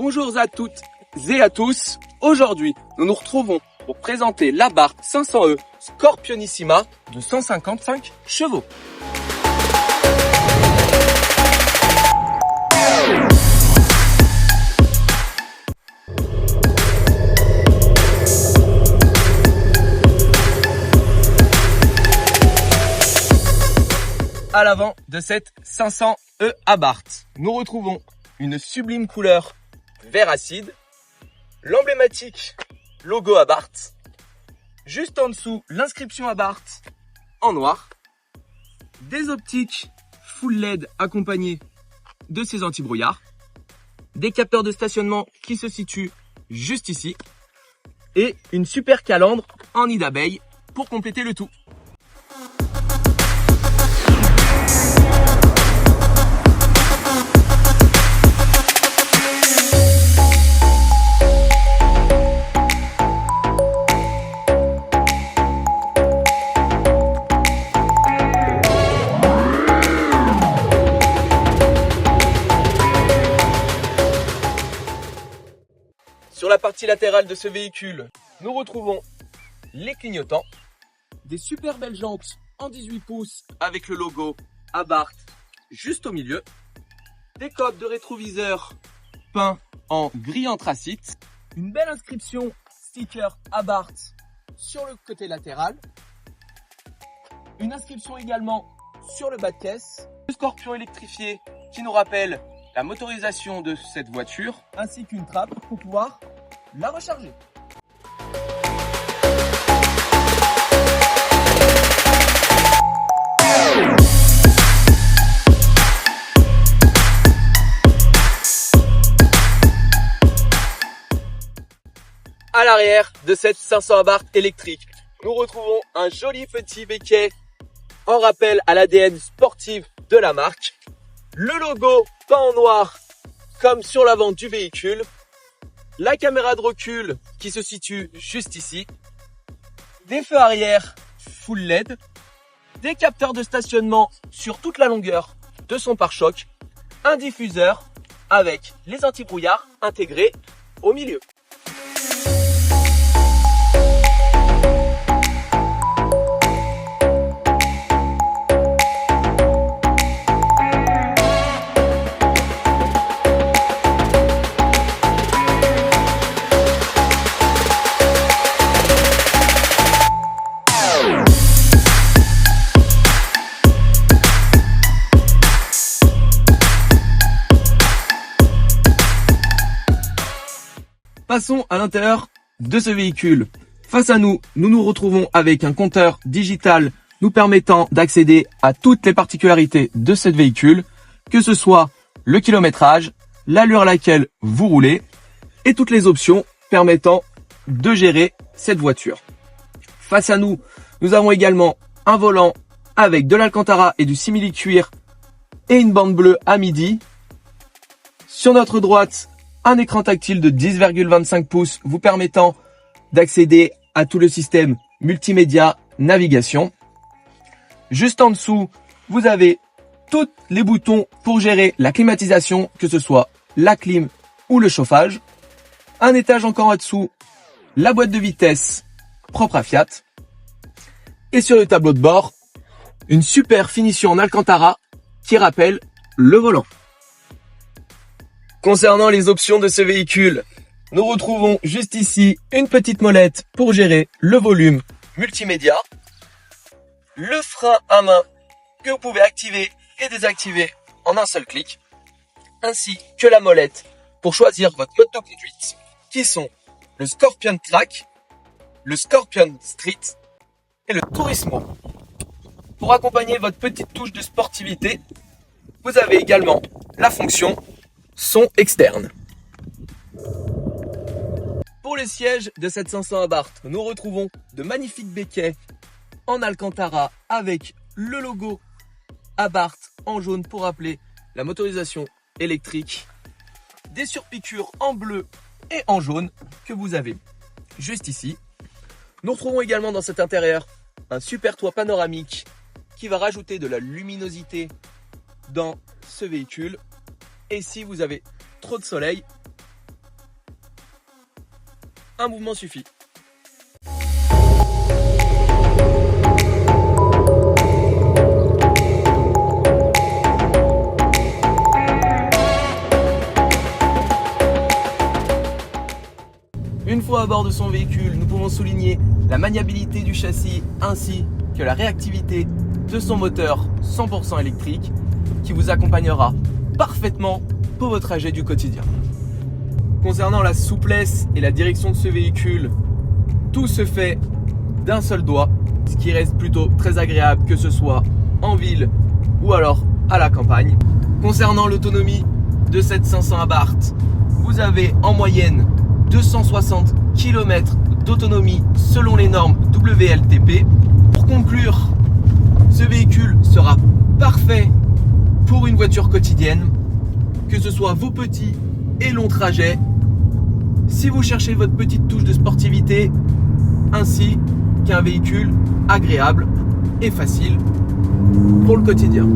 Bonjour à toutes et à tous. Aujourd'hui, nous nous retrouvons pour présenter l'Abarth 500e Scorpionissima de 155 chevaux. À l'avant de cette 500e Abarth, nous retrouvons une sublime couleur vert acide, l'emblématique logo Abarth, juste en dessous l'inscription Abarth en noir, des optiques full LED accompagnées de ces anti-brouillard, des capteurs de stationnement qui se situent juste ici et une super calandre en nid d'abeille pour compléter le tout. Sur la partie latérale de ce véhicule, nous retrouvons les clignotants, des super belles jantes en 18 pouces avec le logo Abarth juste au milieu, des coques de rétroviseur peints en gris anthracite, une belle inscription sticker Abarth sur le côté latéral, une inscription également sur le bas de caisse, le Scorpion électrifié qui nous rappelle la motorisation de cette voiture, ainsi qu'une trappe pour pouvoir la recharger. À l'arrière de cette 500 Abarth électrique, nous retrouvons un joli petit béquet en rappel à l'ADN sportif de la marque. Le logo peint en noir comme sur l'avant du véhicule. La caméra de recul qui se situe juste ici. Des feux arrière full LED. Des capteurs de stationnement sur toute la longueur de son pare-choc. Un diffuseur avec les anti-brouillard intégrés au milieu. Passons à l'intérieur de ce véhicule. Face à nous, nous nous retrouvons avec un compteur digital nous permettant d'accéder à toutes les particularités de ce véhicule, que ce soit le kilométrage, l'allure à laquelle vous roulez et toutes les options permettant de gérer cette voiture. Face à nous, nous avons également un volant avec de l'Alcantara et du simili-cuir et une bande bleue à midi. Sur notre droite, un écran tactile de 10,25 pouces vous permettant d'accéder à tout le système multimédia navigation. Juste en dessous, vous avez tous les boutons pour gérer la climatisation, que ce soit la clim ou le chauffage. Un étage encore en dessous, la boîte de vitesse propre à Fiat. Et sur le tableau de bord, une super finition en Alcantara qui rappelle le volant. Concernant les options de ce véhicule, nous retrouvons juste ici une petite molette pour gérer le volume multimédia, le frein à main que vous pouvez activer et désactiver en un seul clic, ainsi que la molette pour choisir votre mode de conduite, qui sont le Scorpion Track, le Scorpion Street et le Turismo. Pour accompagner votre petite touche de sportivité, vous avez également la fonction son externe. Pour les sièges de cette 500 Abarth, nous retrouvons de magnifiques béquets en Alcantara avec le logo Abarth en jaune pour rappeler la motorisation électrique, des surpiqûres en bleu et en jaune que vous avez juste ici. Nous retrouvons également dans cet intérieur un super toit panoramique qui va rajouter de la luminosité dans ce véhicule. Et si vous avez trop de soleil, un mouvement suffit. Une fois à bord de son véhicule, nous pouvons souligner la maniabilité du châssis ainsi que la réactivité de son moteur 100% électrique qui vous accompagnera parfaitement pour vos trajets du quotidien. Concernant la souplesse et la direction de ce véhicule, tout se fait d'un seul doigt, ce qui reste plutôt très agréable que ce soit en ville ou alors à la campagne. Concernant l'autonomie de cette 500 Abarth, vous avez en moyenne 260 km d'autonomie selon les normes WLTP. Pour conclure, ce véhicule sera parfait pour une voiture quotidienne, que ce soit vos petits et longs trajets, si vous cherchez votre petite touche de sportivité, ainsi qu'un véhicule agréable et facile pour le quotidien.